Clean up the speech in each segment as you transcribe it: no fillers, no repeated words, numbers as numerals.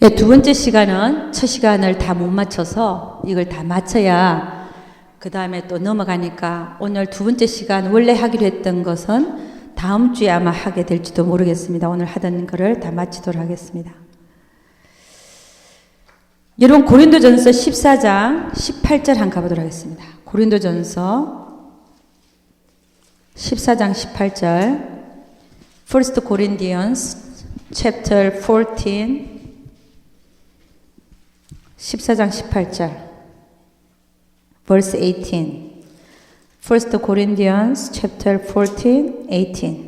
예, 두 번째 시간은 첫 시간을 다 못 맞춰서 이걸 다 맞춰야 그 다음에 또 넘어가니까 오늘 두 번째 시간 원래 하기로 했던 것은 다음 주에 아마 하게 될지도 모르겠습니다. 오늘 하던 거를 다 마치도록 하겠습니다. 여러분 고린도전서 14장 18절 한번 가보도록 하겠습니다. 고린도전서 14장 18절 First Corinthians chapter 14장 18절 verse 18 First Corinthians chapter 14, 18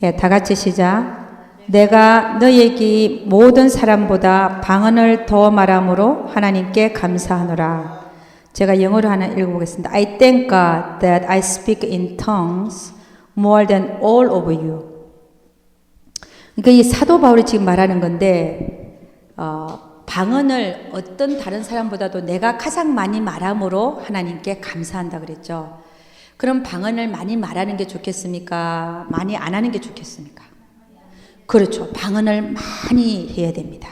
예, 다 같이 시작. 내가 너에게 모든 사람보다 방언을 더 말함으로 하나님께 감사하노라. 제가 영어로 하나 읽어보겠습니다. I thank God that I speak in tongues more than all of you. 그러니까 이 사도 바울이 지금 말하는 건데 방언을 어떤 다른 사람보다도 내가 가장 많이 말함으로 하나님께 감사한다 그랬죠. 그럼 방언을 많이 말하는 게 좋겠습니까? 많이 안 하는 게 좋겠습니까? 그렇죠. 방언을 많이 해야 됩니다.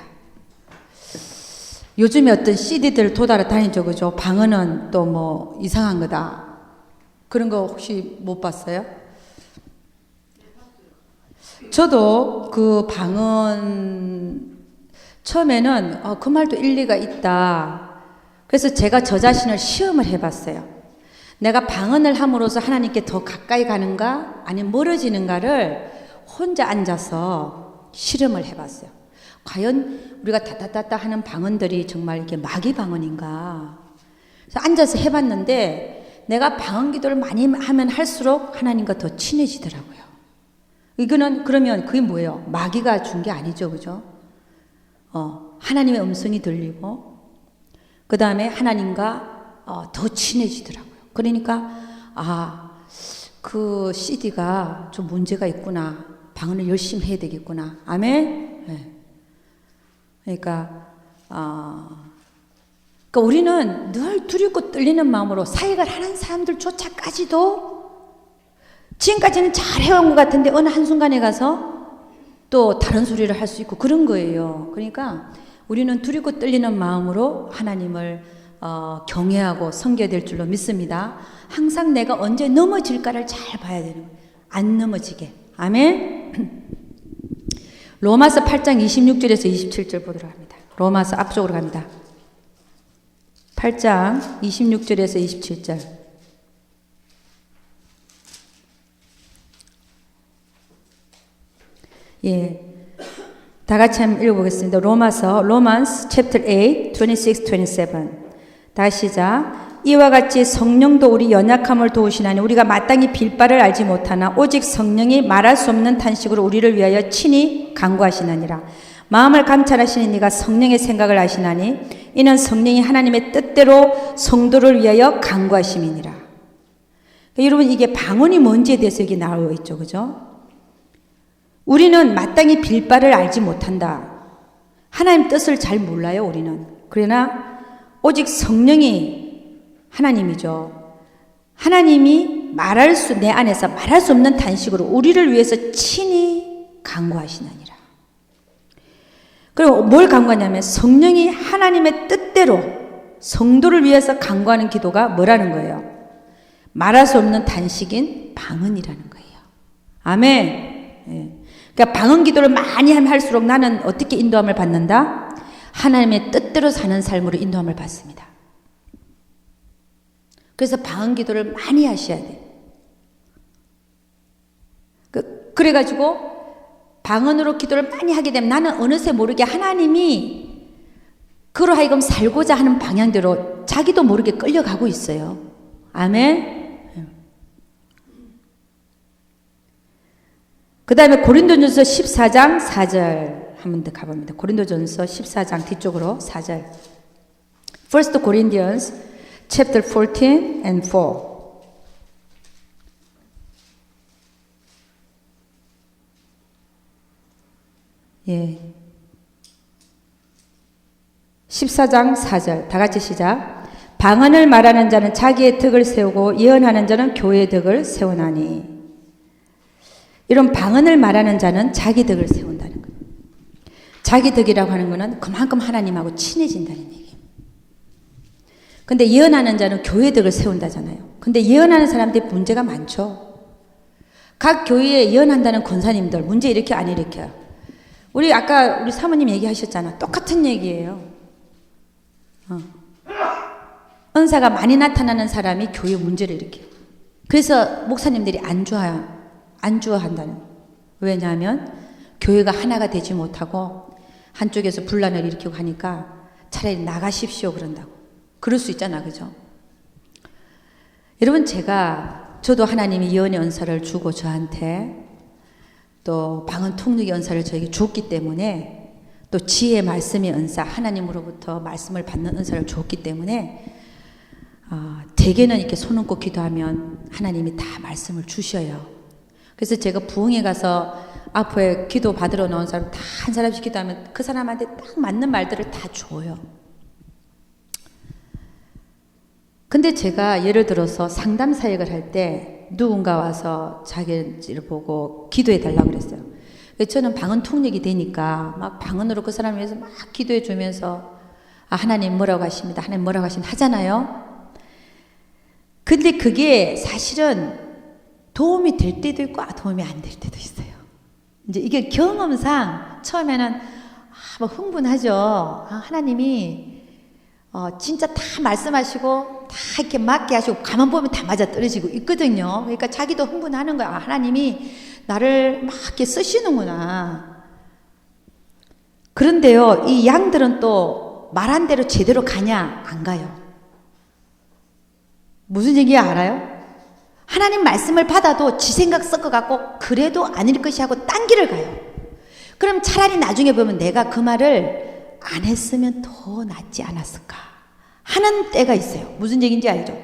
요즘에 어떤 CD들 돌아다니죠, 그죠? 방언은 또 뭐 이상한 거다. 그런 거 혹시 못 봤어요? 저도 그 방언 처음에는 그 말도 일리가 있다. 그래서 제가 저 자신을 시험을 해봤어요. 내가 방언을 함으로써 하나님께 더 가까이 가는가 아니면 멀어지는가를 혼자 앉아서 실험을 해봤어요. 과연 우리가 따따따따 하는 방언들이 정말 이게 마귀 방언인가? 그래서 앉아서 해봤는데 내가 방언 기도를 많이 하면 할수록 하나님과 더 친해지더라고요. 이거는 그러면 그게 뭐예요? 마귀가 준 게 아니죠, 그죠? 하나님의 음성이 들리고 그 다음에 하나님과 더 친해지더라고요. 그러니까 그 CD가 좀 문제가 있구나. 방언을 열심히 해야 되겠구나. 아멘. 네. 그러니까 우리는 늘 두렵고 떨리는 마음으로 사역을 하는 사람들조차까지도 지금까지는 잘 해온 것 같은데 어느 한순간에 가서 또 다른 소리를 할 수 있고 그런 거예요. 그러니까 우리는 두렵고 떨리는 마음으로 하나님을 경외하고 섬겨야 될 줄로 믿습니다. 항상 내가 언제 넘어질까를 잘 봐야 되는 거예요. 안 넘어지게. 아멘. 로마서 8장 26절에서 27절 보도록 합니다. 로마서 앞쪽으로 갑니다. 8장 26절에서 27절. 예. 다 같이 한번 읽어보겠습니다. Romans chapter 8, 26, 27. 다시 시작. 이와 같이 성령도 우리 연약함을 도우시나니 우리가 마땅히 빌 바를 알지 못하나 오직 성령이 말할 수 없는 탄식으로 우리를 위하여 친히 간구하시느니라. 마음을 감찰하시는 이가 성령의 생각을 아시나니 이는 성령이 하나님의 뜻대로 성도를 위하여 간구하심이니라. 그러니까 여러분 이게 방언이 뭔지에 대해서 여기 나와 있죠. 그죠? 우리는 마땅히 빌 바를 알지 못한다. 하나님 뜻을 잘 몰라요, 우리는. 그러나 오직 성령이 하나님이죠. 하나님이 내 안에서 말할 수 없는 탄식으로 우리를 위해서 친히 간구하시느니라. 그리고 뭘 간구하냐면 성령이 하나님의 뜻대로 성도를 위해서 간구하는 기도가 뭐라는 거예요? 말할 수 없는 탄식인 방언이라는 거예요. 아멘. 예. 그러니까 방언 기도를 많이 하면 할수록 나는 어떻게 인도함을 받는다? 하나님의 뜻대로 사는 삶으로 인도함을 받습니다. 그래서 방언 기도를 많이 하셔야 돼. 그래가지고 방언으로 기도를 많이 하게 되면 나는 어느새 모르게 하나님이 그로 하여금 살고자 하는 방향대로 자기도 모르게 끌려가고 있어요. 아멘. 그 다음에 고린도전서 14장 4절 한 번 더 가봅니다. 고린도전서 14장 뒤쪽으로 4절. First Corinthians chapter 14 and 4. 예. 14장 4절. 다 같이 시작. 방언을 말하는 자는 자기의 덕을 세우고 예언하는 자는 교회의 덕을 세우나니. 이런 방언을 말하는 자는 자기 덕을 세운다는 거예요. 자기 덕이라고 하는 것은 그만큼 하나님하고 친해진다는 얘기예요. 근데 예언하는 자는 교회 덕을 세운다잖아요. 근데 예언하는 사람들이 문제가 많죠. 각 교회에 예언한다는 권사님들 문제 일으켜 안 일으켜요? 우리 아까 우리 사모님 얘기하셨잖아. 똑같은 얘기예요. 은사가 많이 나타나는 사람이 교회 문제를 일으켜요. 그래서 목사님들이 안 좋아한다는. 왜냐하면 교회가 하나가 되지 못하고 한쪽에서 분란을 일으키고 하니까 차라리 나가십시오 그런다고. 그럴 수 있잖아, 그죠? 여러분, 저도 하나님이 예언의 은사를 주고 저한테 또 방언 통역의 은사를 저에게 줬기 때문에 또 지혜의 말씀의 은사, 하나님으로부터 말씀을 받는 은사를 줬기 때문에 대개는 이렇게 손 얹고 기도하면 하나님이 다 말씀을 주셔요. 그래서 제가 부흥회 가서 앞에 기도 받으러 나온 사람 다 한 사람씩 기도하면 그 사람한테 딱 맞는 말들을 다 줘요. 근데 제가 예를 들어서 상담 사역을 할 때 누군가 와서 자기를 보고 기도해 달라고 그랬어요. 저는 방언 통역이 되니까 막 방언으로 그 사람을 위해서 막 기도해 주면서 하나님 뭐라고 하십니다. 하나님 뭐라고 하십니다. 하잖아요. 근데 그게 사실은 도움이 될 때도 있고 도움이 안 될 때도 있어요. 이제 이게 경험상 처음에는 막 흥분하죠. 하나님이 진짜 다 말씀하시고 다 이렇게 맞게 하시고 가만 보면 다 맞아 떨어지고 있거든요. 그러니까 자기도 흥분하는 거야. 하나님이 나를 막 이렇게 쓰시는구나. 그런데요, 이 양들은 또 말한 대로 제대로 가냐? 안 가요. 무슨 얘기 알아요? 하나님 말씀을 받아도 지 생각 섞어갖고 그래도 아닐 것이 하고 딴 길을 가요. 그럼 차라리 나중에 보면 내가 그 말을 안 했으면 더 낫지 않았을까 하는 때가 있어요. 무슨 얘기인지 알죠?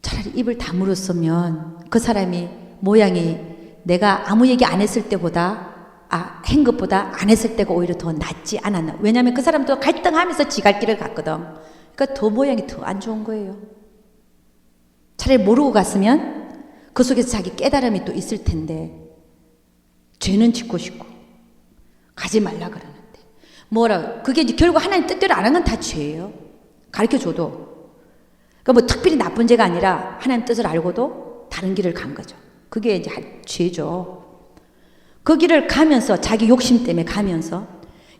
차라리 입을 다물었으면 그 사람이 모양이 내가 아무 얘기 안 했을 때보다 한 것보다 안 했을 때가 오히려 더 낫지 않았나. 왜냐하면 그 사람도 갈등하면서 지 갈 길을 갔거든. 그러니까 더 모양이 더 안 좋은 거예요. 차라리 모르고 갔으면 그 속에서 자기 깨달음이 또 있을 텐데 죄는 짓고 싶고 가지 말라 그러는데 그게 이제 결국 하나님 뜻대로 안 한 건 다 죄예요. 가르쳐줘도. 그러니까 뭐 특별히 나쁜 죄가 아니라 하나님 뜻을 알고도 다른 길을 간 거죠. 그게 이제 죄죠. 그 길을 가면서 자기 욕심 때문에 가면서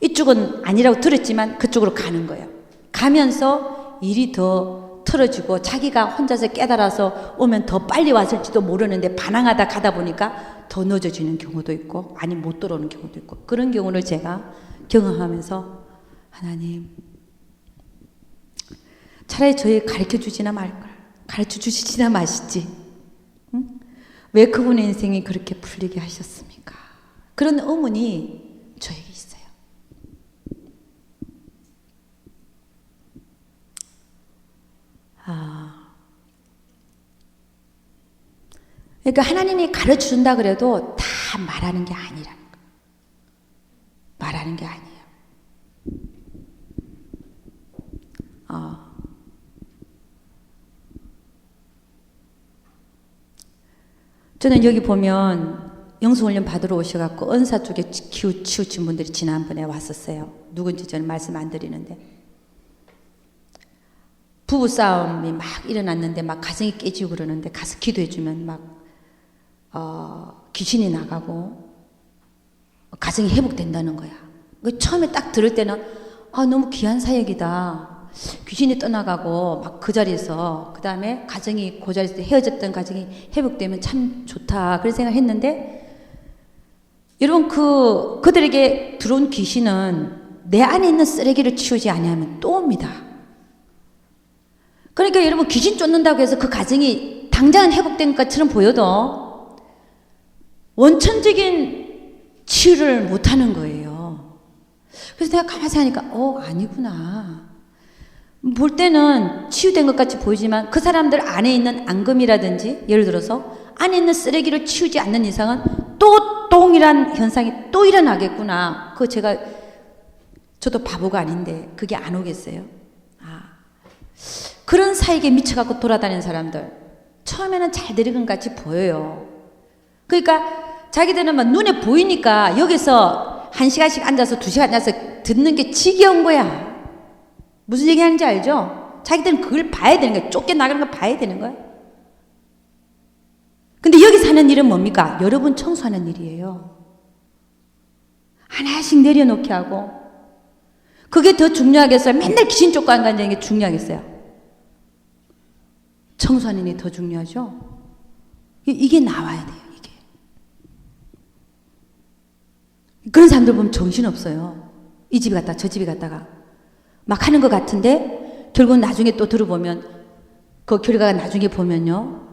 이쪽은 아니라고 들었지만 그쪽으로 가는 거예요. 가면서 일이 더 틀어지고 자기가 혼자서 깨달아서 오면 더 빨리 왔을지도 모르는데 반항하다 가다 보니까 더 늦어지는 경우도 있고 아니 못 들어오는 경우도 있고 그런 경우를 제가 경험하면서 하나님 차라리 저희 가르쳐주지나 말걸 가르쳐주시지나 마시지 응? 왜 그분의 인생이 그렇게 풀리게 하셨습니까? 그런 의문이 저에게 있어요. 그러니까 하나님이 가르쳐준다 그래도 다 말하는 게 아니라는 거예요. 말하는 게 아니에요. 저는 여기 보면 영성훈련 받으러 오셔갖고 은사 쪽에 치우친 분들이 지난번에 왔었어요. 누군지 저는 말씀 안 드리는데 부부싸움이 막 일어났는데 막 가정이 깨지고 그러는데 가서 기도해주면 막 귀신이 나가고 가정이 회복된다는 거야. 처음에 딱 들을 때는 너무 귀한 사역이다. 귀신이 떠나가고 막 그 자리에서 그 다음에 가정이 그 자리에서 헤어졌던 가정이 회복되면 참 좋다 그런 생각했는데 여러분 그들에게 들어온 귀신은 내 안에 있는 쓰레기를 치우지 아니하면 또 옵니다. 그러니까 여러분 귀신 쫓는다고 해서 그 가정이 당장은 회복된 것처럼 보여도 원천적인 치유를 못하는 거예요. 그래서 내가 가만히 하니까 아니구나. 볼 때는 치유된 것 같이 보이지만 그 사람들 안에 있는 앙금이라든지 예를 들어서 안에 있는 쓰레기를 치우지 않는 이상은 또 동일한 현상이 또 일어나겠구나. 저도 바보가 아닌데 그게 안 오겠어요? 그런 사익에 미쳐갖고 돌아다니는 사람들 처음에는 잘 되는 것 같이 보여요. 그러니까 자기들은 막 눈에 보이니까 여기서 1시간씩 앉아서 2시간 앉아서 듣는 게 지겨운 거야. 무슨 얘기 하는지 알죠? 자기들은 그걸 봐야 되는 거야. 쫓겨나가는 걸 봐야 되는 거야. 근데 여기 사는 일은 뭡니까? 여러분 청소하는 일이에요. 하나씩 내려놓게 하고. 그게 더 중요하겠어요? 맨날 귀신 쫓고 안 가는 게 중요하겠어요? 청소하는 일이 더 중요하죠? 이게 나와야 돼요, 이게. 그런 사람들 보면 정신없어요. 이 집에 갔다가 저 집에 갔다가. 막 하는 것 같은데, 결국 나중에 또 들어보면, 그 결과가 나중에 보면요.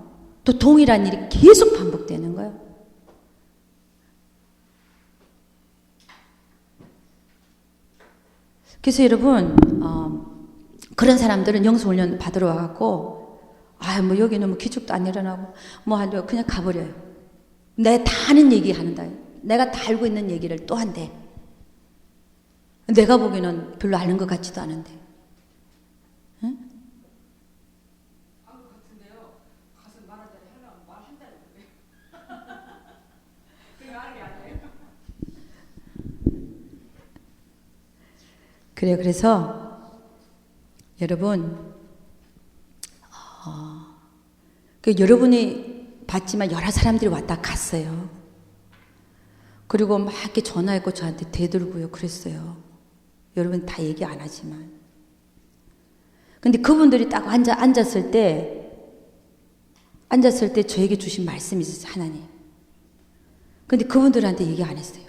또 동일한 일이 계속 반복되는 거예요. 그래서 여러분, 그런 사람들은 영성훈련 받으러 와갖고, 뭐 여기는 뭐 기축도 안 일어나고, 뭐 하려고 그냥 가버려요. 내가 다 아는 얘기 하는다. 내가 다 알고 있는 얘기를 또 한대. 내가 보기에는 별로 아는 것 같지도 않은데. 응? 같은데요. 가서 말하자니 하려면 말한다는데. 그게 하는 게 아니에요. 그래요. 그래서 여러분, 여러분이 봤지만 여러 사람들이 왔다 갔어요. 그리고 막 이렇게 전화했고 저한테 대들고요. 그랬어요. 여러분 다 얘기 안 하지만. 근데 그분들이 딱 앉았을 때 저에게 주신 말씀이 있었어요. 하나님. 근데 그분들한테 얘기 안 했어요.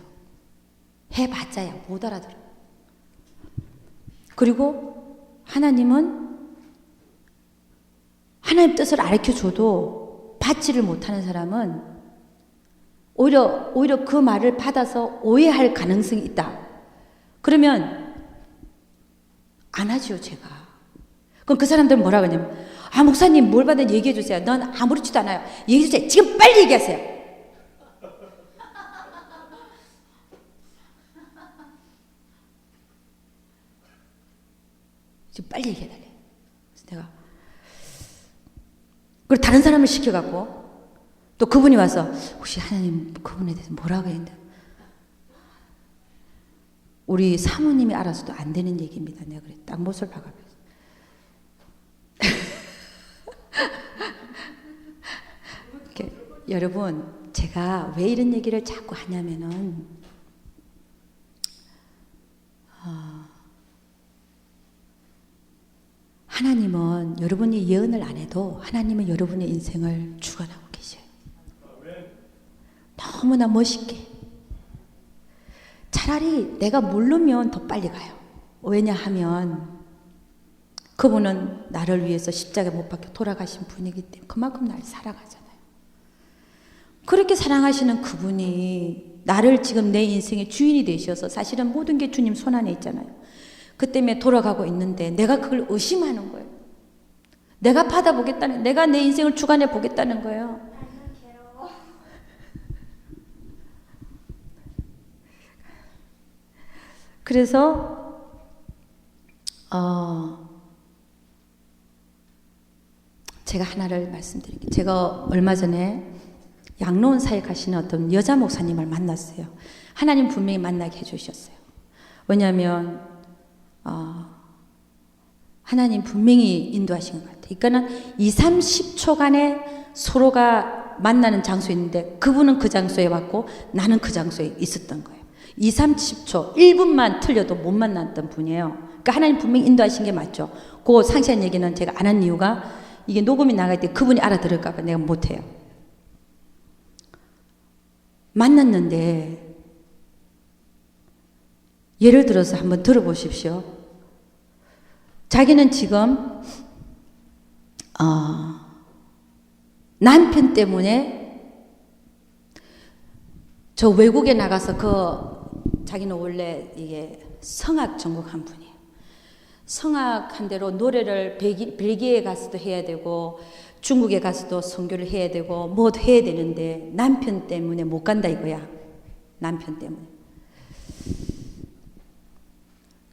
해봤자야 못 알아들어. 그리고 하나님은 하나님 뜻을 가르쳐줘도 받지를 못하는 사람은 오히려 그 말을 받아서 오해할 가능성이 있다. 그러면 안 하지요, 제가. 그럼 그 사람들은 뭐라 그러냐면, 목사님 뭘 받은 얘기해 주세요. 넌 아무렇지도 않아요. 얘기해 주세요. 지금 빨리 얘기하세요. 지금 빨리 얘기해달래. 그래서 내가 그리고 다른 사람을 시켜갖고 또 그분이 와서 혹시 하나님 그분에 대해서 뭐라고 했는데 우리 사모님이 알아서도 안 되는 얘기입니다. 내가 그래 딱 못을 박아버렸어. 여러분 제가 왜 이런 얘기를 자꾸 하냐면은 하나님은 여러분이 예언을 안 해도 하나님은 여러분의 인생을 주관하고 계셔요. 너무나 멋있게. 차라리 내가 모르면 더 빨리 가요. 왜냐하면 그분은 나를 위해서 십자가에 못 박혀 돌아가신 분이기 때문에 그만큼 나를 사랑하잖아요. 그렇게 사랑하시는 그분이 나를 지금 내 인생의 주인이 되셔서 사실은 모든 게 주님 손 안에 있잖아요. 그 때문에 돌아가고 있는데 내가 그걸 의심하는 거예요. 내가 받아보겠다는, 내가 내 인생을 주관해 보겠다는 거예요. 그래서 제가 하나를 말씀드릴게요. 제가 얼마 전에 양로원 사역하시는 어떤 여자 목사님을 만났어요. 하나님 분명히 만나게 해주셨어요. 왜냐하면 하나님 분명히 인도하신 것 같아요. 그러니까는 20-30초간에 서로가 만나는 장소였는데 그분은 그 장소에 왔고 나는 그 장소에 있었던 거예요. 20-30초, 1분만 틀려도 못 만났던 분이에요. 그러니까 하나님 분명히 인도하신 게 맞죠. 그 상세한 얘기는 제가 안 한 이유가 이게 녹음이 나갈 때 그분이 알아들을까 봐 내가 못해요. 만났는데 예를 들어서 한번 들어보십시오. 자기는 지금 남편 때문에 저 외국에 나가서 자기는 원래 이게 성악 전공한 분이에요. 성악한 대로 노래를 벨기에 가서도 해야 되고 중국에 가서도 선교를 해야 되고 뭐 해야 되는데 남편 때문에 못 간다 이거야. 남편 때문에.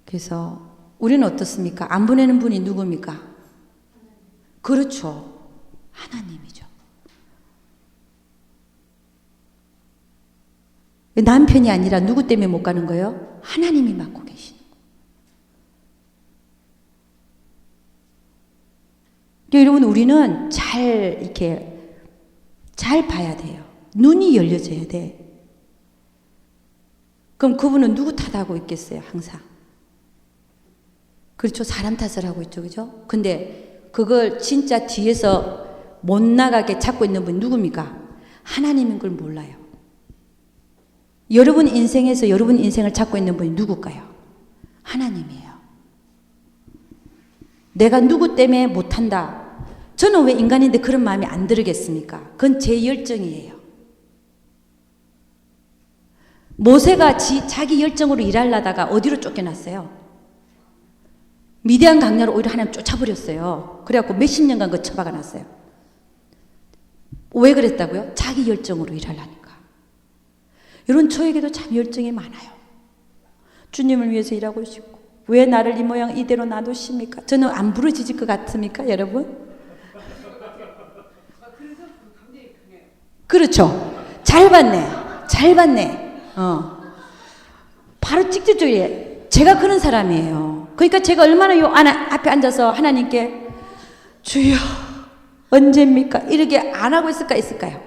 그래서 우리는 어떻습니까? 안 보내는 분이 누굽니까? 그렇죠. 하나님이죠. 남편이 아니라 누구 때문에 못 가는 거예요? 하나님이 맡고 계시는 거예요. 여러분, 우리는 이렇게 잘 봐야 돼요. 눈이 열려져야 돼. 그럼 그분은 누구 탓하고 있겠어요, 항상? 그렇죠. 사람 탓을 하고 있죠. 그죠? 근데 그걸 진짜 뒤에서 못 나가게 잡고 있는 분이 누굽니까? 하나님인 걸 몰라요. 여러분 인생에서 여러분 인생을 잡고 있는 분이 누굴까요? 하나님이에요. 내가 누구 때문에 못한다. 저는 왜 인간인데 그런 마음이 안 들겠습니까? 그건 제 열정이에요. 모세가 자기 열정으로 일하려다가 어디로 쫓겨났어요? 미디안 강야로 오히려 하나님 쫓아버렸어요. 그래갖고 몇십 년간 그 처박아 놨어요. 왜 그랬다고요? 자기 열정으로 일하려니까. 여러분, 저에게도 참 열정이 많아요. 주님을 위해서 일하고 싶고, 왜 나를 이 모양 이대로 놔두십니까? 저는 안 부러지질 것 같습니까, 여러분? 그렇죠. 잘 봤네. 잘 봤네. 바로 직접적으로 제가 그런 사람이에요. 그러니까 제가 얼마나 요 앞에 앉아서 하나님께 주여 언제입니까? 이렇게 안 하고 있을까요?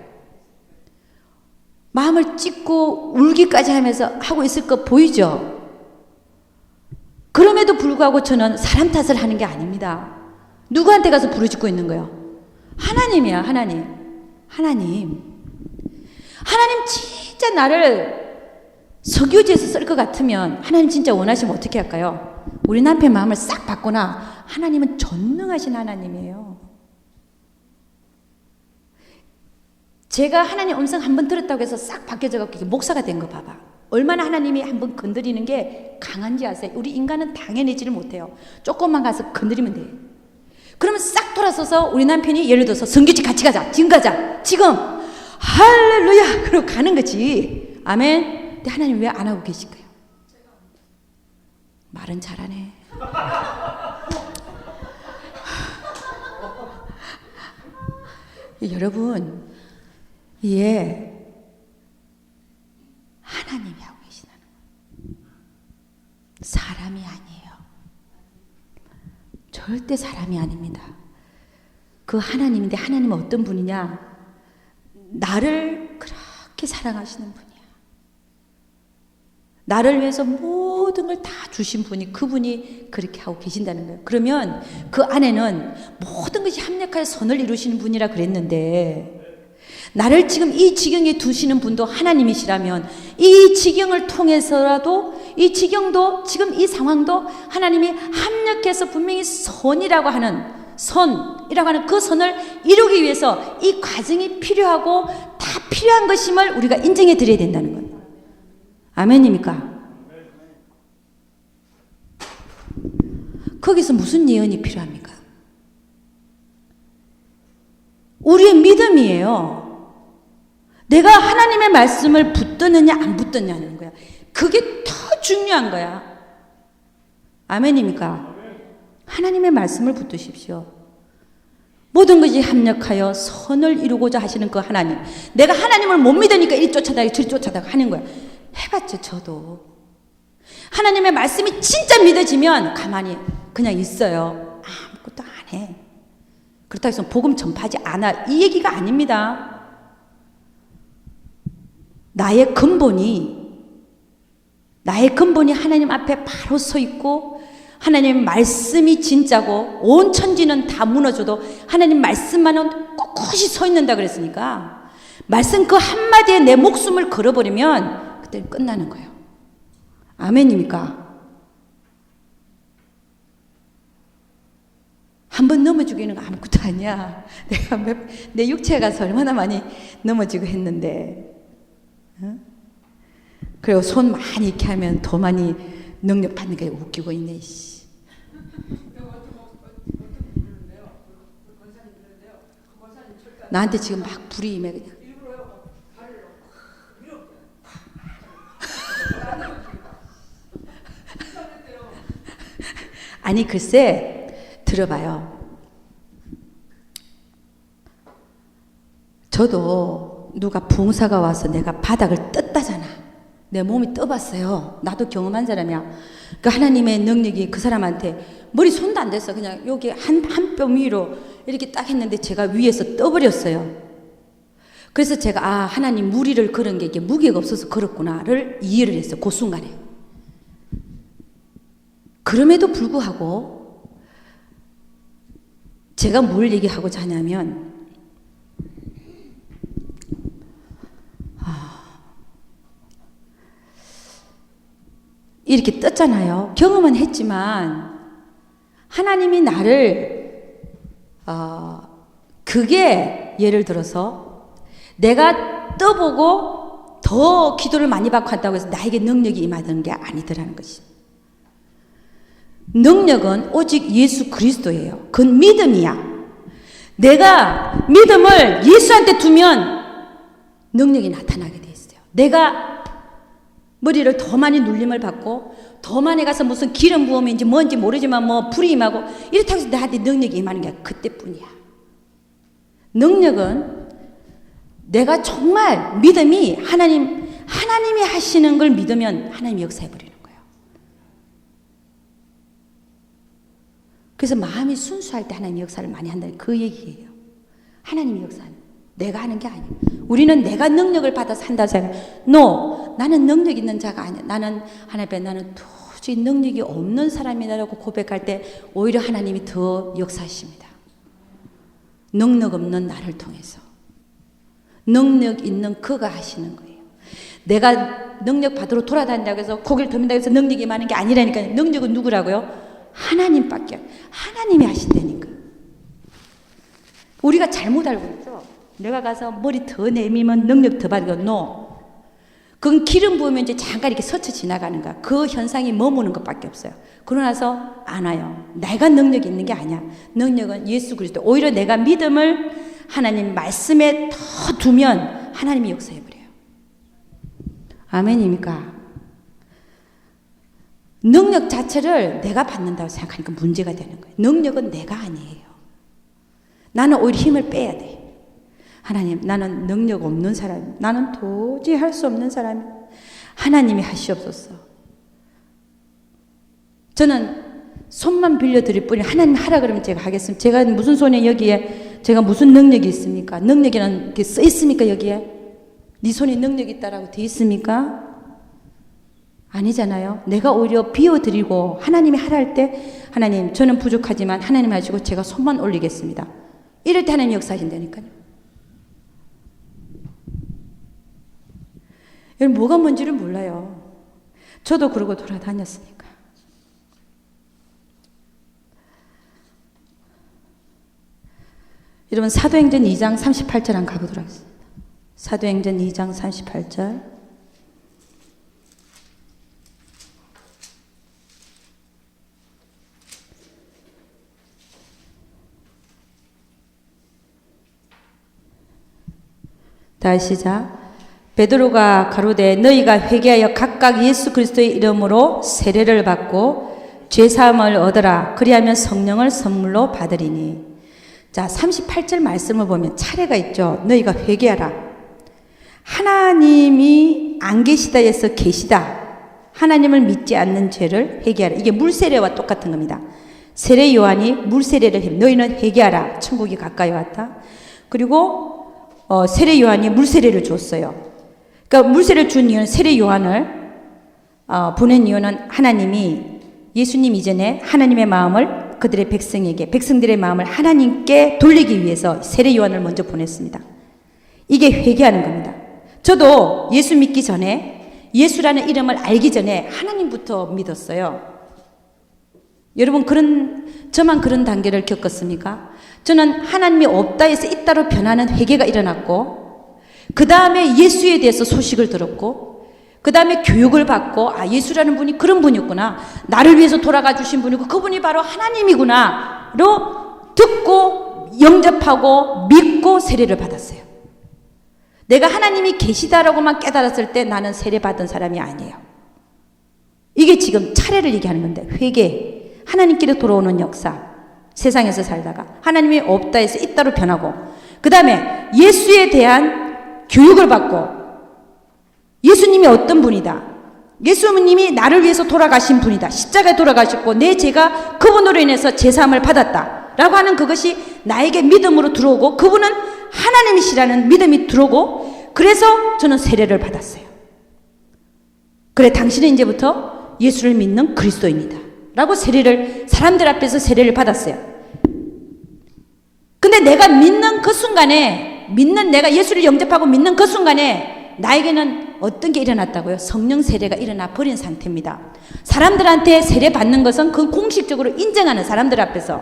마음을 찢고 울기까지 하면서 하고 있을 거 보이죠? 그럼에도 불구하고 저는 사람 탓을 하는 게 아닙니다. 누구한테 가서 부르짖고 있는 거예요? 하나님이야, 하나님. 하나님 진짜 나를 석유지에서 쓸 것 같으면 하나님 진짜 원하시면 어떻게 할까요? 우리 남편 마음을 싹 바꾸나. 하나님은 전능하신 하나님이에요. 제가 하나님 음성 한번 들었다고 해서 싹 바뀌어져갖고 목사가 된 거 봐봐. 얼마나 하나님이 한번 건드리는 게 강한지 아세요? 우리 인간은 당해내지를 못해요. 조금만 가서 건드리면 돼요. 그러면 싹 돌아서서 우리 남편이 예를 들어서 성교지 같이 가자. 지금 가자. 지금. 할렐루야. 그러고 가는 거지. 아멘. 근데 하나님 왜 안 하고 계실까요? 말은 잘하네. 여러분, 하나님이 하고 계시다는 거예요. 사람이 아니에요. 절대 사람이 아닙니다. 그 하나님인데, 하나님은 어떤 분이냐? 나를 그렇게 사랑하시는 분이야. 나를 위해서 모든 걸 다 주신 분이, 그분이 그렇게 하고 계신다는 거예요. 그러면 그 안에는 모든 것이 합력하여 선을 이루시는 분이라 그랬는데, 나를 지금 이 지경에 두시는 분도 하나님이시라면 이 지경을 통해서라도, 이 지경도, 지금 이 상황도 하나님이 합력해서 분명히 선이라고 하는 그 선을 이루기 위해서 이 과정이 필요하고 다 필요한 것임을 우리가 인정해 드려야 된다는 거예요. 아멘입니까? 거기서 무슨 예언이 필요합니까? 우리의 믿음이에요. 내가 하나님의 말씀을 붙드느냐 안 붙드느냐는 거야. 그게 더 중요한 거야. 아멘입니까? 하나님의 말씀을 붙드십시오. 모든 것이 합력하여 선을 이루고자 하시는 그 하나님. 내가 하나님을 못 믿으니까 이리 쫓아다가 저리 쫓아다가 하는 거야. 해봤죠, 저도. 하나님의 말씀이 진짜 믿어지면 가만히 그냥 있어요. 아무것도 안 해. 그렇다고 해서 복음 전파하지 않아. 이 얘기가 아닙니다. 나의 근본이 하나님 앞에 바로 서 있고, 하나님의 말씀이 진짜고, 온 천지는 다 무너져도 하나님 말씀만은 꼿꼿이 서 있는다 그랬으니까, 말씀 그 한마디에 내 목숨을 걸어버리면 그때는 끝나는 거예요. 아멘입니까? 한 번 넘어지기는 아무것도 아니야. 내 육체에 가서 얼마나 많이 넘어지고 했는데. 그리고 손 많이 이렇게 하면 더 많이 능력 받는 게 웃기고 있네. 나한테 지금 막 불이 임해 그냥. 아니 글쎄 들어봐요. 저도 누가 봉사가 와서 내가 바닥을 떴다잖아. 내 몸이 떠봤어요. 나도 경험한 사람이야. 그 하나님의 능력이 그 사람한테 머리 손도 안 댔어. 그냥 여기 한 뼘 위로 이렇게 딱 했는데 제가 위에서 떠버렸어요. 그래서 제가 하나님 무리를 걸은 게 이게 무게가 없어서 걸었구나를 이해를 했어요. 그 순간에. 그럼에도 불구하고 제가 뭘 얘기하고자 하냐면 이렇게 떴잖아요. 경험은 했지만 하나님이 나를 그게 예를 들어서 내가 떠보고 더 기도를 많이 받고 한다고 해서 나에게 능력이 임하는 게 아니더라는 것이. 능력은 오직 예수 그리스도예요. 그건 믿음이야. 내가 믿음을 예수한테 두면 능력이 나타나게 돼 있어요. 내가 머리를 더 많이 눌림을 받고 더 많이 가서 무슨 기름 부음인지 뭔지 모르지만 뭐 불이 임하고 이렇다고 해서 나한테 능력이 임하는 게 그때뿐이야. 능력은 내가 정말 믿음이 하나님이 하시는 걸 믿으면 하나님이 역사해버리는 거예요. 그래서 마음이 순수할 때 하나님이 역사를 많이 한다는 그 얘기예요. 하나님이 역사하는 내가 하는 게 아니에요. 우리는 내가 능력을 받아서 한다 생각해. 나는 능력 있는 자가 아니야. 나는 하나님 앞에 나는 도저히 능력이 없는 사람이라고 고백할 때 오히려 하나님이 더 역사하십니다. 능력 없는 나를 통해서. 능력 있는 그가 하시는 거예요. 내가 능력 받으러 돌아다닌다고 해서 고개를 듭니다 해서 능력이 많은 게 아니라니까요. 능력은 누구라고요? 하나님밖에. 하나님이 하신다니까. 우리가 잘못 알고 있죠. 내가 가서 머리 더 내미면 능력 더 받고 그건 기름 부으면 이제 잠깐 이렇게 스쳐 지나가는 거야. 그 현상이 머무는 것밖에 없어요. 그러고 나서 안 와요. 내가 능력이 있는 게 아니야. 능력은 예수 그리스도. 오히려 내가 믿음을 하나님 말씀에 더 두면 하나님이 역사해버려요. 아멘입니까? 능력 자체를 내가 받는다고 생각하니까 문제가 되는 거예요. 능력은 내가 아니에요. 나는 오히려 힘을 빼야 돼. 하나님, 나는 능력 없는 사람, 나는 도저히 할 수 없는 사람, 하나님이 하시옵소서. 저는 손만 빌려드릴 뿐이 하나님 하라 그러면 제가 하겠습니다. 제가 무슨 손에 여기에 제가 무슨 능력이 있습니까? 능력이라는 게 써 있습니까 여기에? 네 손에 능력이 있다라고 돼 있습니까? 아니잖아요. 내가 오히려 비워드리고 하나님이 하라 할 때 하나님 저는 부족하지만 하나님 하시고 제가 손만 올리겠습니다. 이럴 때 하나님 역사하신다니까요. 여러분 뭐가 뭔지를 몰라요. 저도 그러고 돌아다녔으니까. 여러분 사도행전 2장 38절 한번 가보도록 하겠습니다. 사도행전 2장 38절. 다시 시작. 베드로가 가로되 너희가 회개하여 각각 예수 그리스도의 이름으로 세례를 받고 죄사함을 얻으라. 그리하면 성령을 선물로 받으리니. 자, 38절 말씀을 보면 차례가 있죠. 너희가 회개하라. 하나님이 안 계시다 해서 계시다. 하나님을 믿지 않는 죄를 회개하라. 이게 물세례와 똑같은 겁니다. 세례 요한이 물세례를 해. 너희는 회개하라. 천국이 가까이 왔다. 그리고 세례 요한이 물세례를 줬어요. 그러니까 물세례를 준 이유는 세례 요한을 보낸 이유는 하나님이 예수님 이전에 하나님의 마음을 그들의 백성들의 마음을 하나님께 돌리기 위해서 세례 요한을 먼저 보냈습니다. 이게 회개하는 겁니다. 저도 예수 믿기 전에 예수라는 이름을 알기 전에 하나님부터 믿었어요. 여러분 저만 그런 단계를 겪었습니까? 저는 하나님이 없다 해서 있다로 변하는 회개가 일어났고 그 다음에 예수에 대해서 소식을 들었고 그 다음에 교육을 받고 예수라는 분이 그런 분이었구나. 나를 위해서 돌아가 주신 분이고 그분이 바로 하나님이구나로 듣고 영접하고 믿고 세례를 받았어요. 내가 하나님이 계시다라고만 깨달았을 때 나는 세례 받은 사람이 아니에요. 이게 지금 차례를 얘기하는 건데 회개, 하나님께로 돌아오는 역사. 세상에서 살다가 하나님이 없다 해서 있다로 변하고 그 다음에 예수에 대한 교육을 받고 예수님이 어떤 분이다. 예수님이 나를 위해서 돌아가신 분이다. 십자가에 돌아가셨고 내 죄가 그분으로 인해서 제사함을 받았다. 라고 하는 그것이 나에게 믿음으로 들어오고 그분은 하나님이시라는 믿음이 들어오고 그래서 저는 세례를 받았어요. 그래 당신은 이제부터 예수를 믿는 그리스도인이다. 라고 사람들 앞에서 세례를 받았어요. 근데 내가 믿는 그 순간에 내가 예수를 영접하고 믿는 그 순간에 나에게는 어떤 게 일어났다고요? 성령 세례가 일어나 버린 상태입니다. 사람들한테 세례 받는 것은 그 공식적으로 인정하는 사람들 앞에서.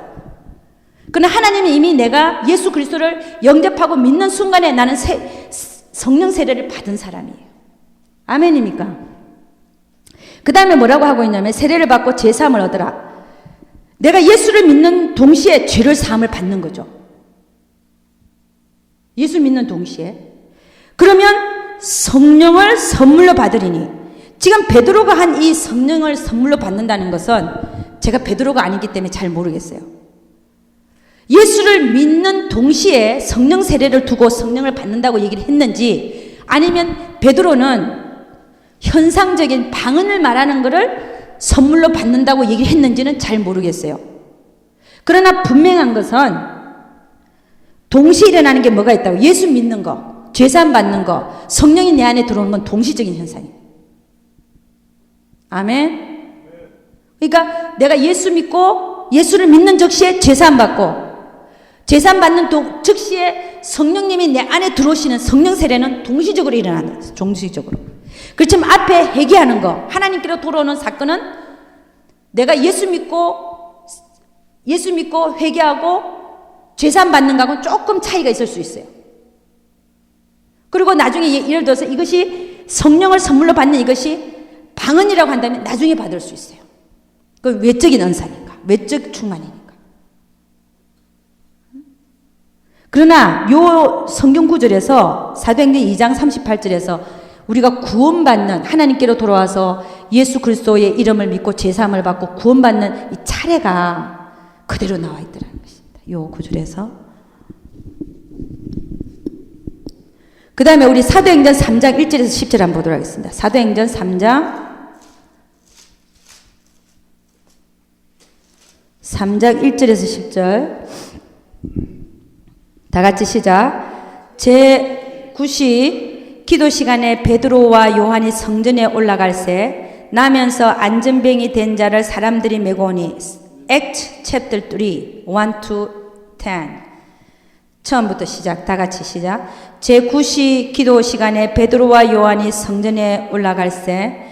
그러나 하나님이 이미 내가 예수 그리스도를 영접하고 믿는 순간에 나는 성령 세례를 받은 사람이에요. 아멘입니까? 그 다음에 뭐라고 하고 있냐면 세례를 받고 제사함을 얻으라. 내가 예수를 믿는 동시에 죄를 사함을 받는 거죠. 예수 믿는 동시에. 그러면 성령을 선물로 받으리니 지금 베드로가 한 이 성령을 선물로 받는다는 것은 제가 베드로가 아니기 때문에 잘 모르겠어요. 예수를 믿는 동시에 성령 세례를 두고 성령을 받는다고 얘기를 했는지 아니면 베드로는 현상적인 방언을 말하는 것을 선물로 받는다고 얘기를 했는지는 잘 모르겠어요. 그러나 분명한 것은 동시에 일어나는 게 뭐가 있다고? 예수 믿는 거, 죄사함 받는 거, 성령이 내 안에 들어오는 건 동시적인 현상이에요. 아멘. 그러니까 내가 예수 믿고 예수를 믿는 즉시에 죄사함 받고 죄사함 받는 즉시에 성령님이 내 안에 들어오시는 성령 세례는 동시적으로 일어나는 거예요. 동시적으로. 그렇지만 앞에 회개하는 거, 하나님께로 돌아오는 사건은 내가 예수 믿고 회개하고 죄사함 받는 거하고는 조금 차이가 있을 수 있어요. 그리고 나중에 예를 들어서 이것이 성령을 선물로 받는 이것이 방언이라고 한다면 나중에 받을 수 있어요. 그 외적인 은사니까, 외적 충만이니까. 그러나 요 성경 구절에서 사도행전 2장 38절에서 우리가 구원받는 하나님께로 돌아와서 예수 그리스도의 이름을 믿고 제사함을 받고 구원받는 이 차례가 그대로 나와 있더라는 것입니다. 요 구절에서. 그 다음에 우리 사도행전 3장 1절에서 10절 한번 보도록 하겠습니다. 사도행전 3장 1절에서 10절 다 같이 시작. 제9시 기도 시간에 베드로와 요한이 성전에 올라갈새 나면서 안전병이 된 자를 사람들이 메고 오니 Act chapter 3 1 to 10 처음부터 시작. 다 같이 시작. 제9시 기도 시간에 베드로와 요한이 성전에 올라갈새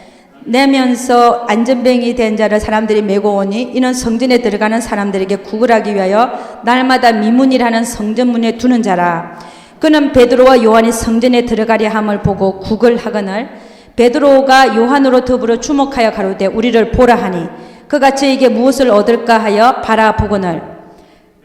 내면서 안전병이 된 자를 사람들이 메고 오니 이는 성전에 들어가는 사람들에게 구걸하기 위하여 날마다 미문이라는 성전문에 두는 자라. 그는 베드로와 요한이 성전에 들어가려 함을 보고 구걸하거늘 베드로가 요한으로 더불어 주목하여 가로되 우리를 보라 하니 그가 저에게 무엇을 얻을까 하여 바라보거늘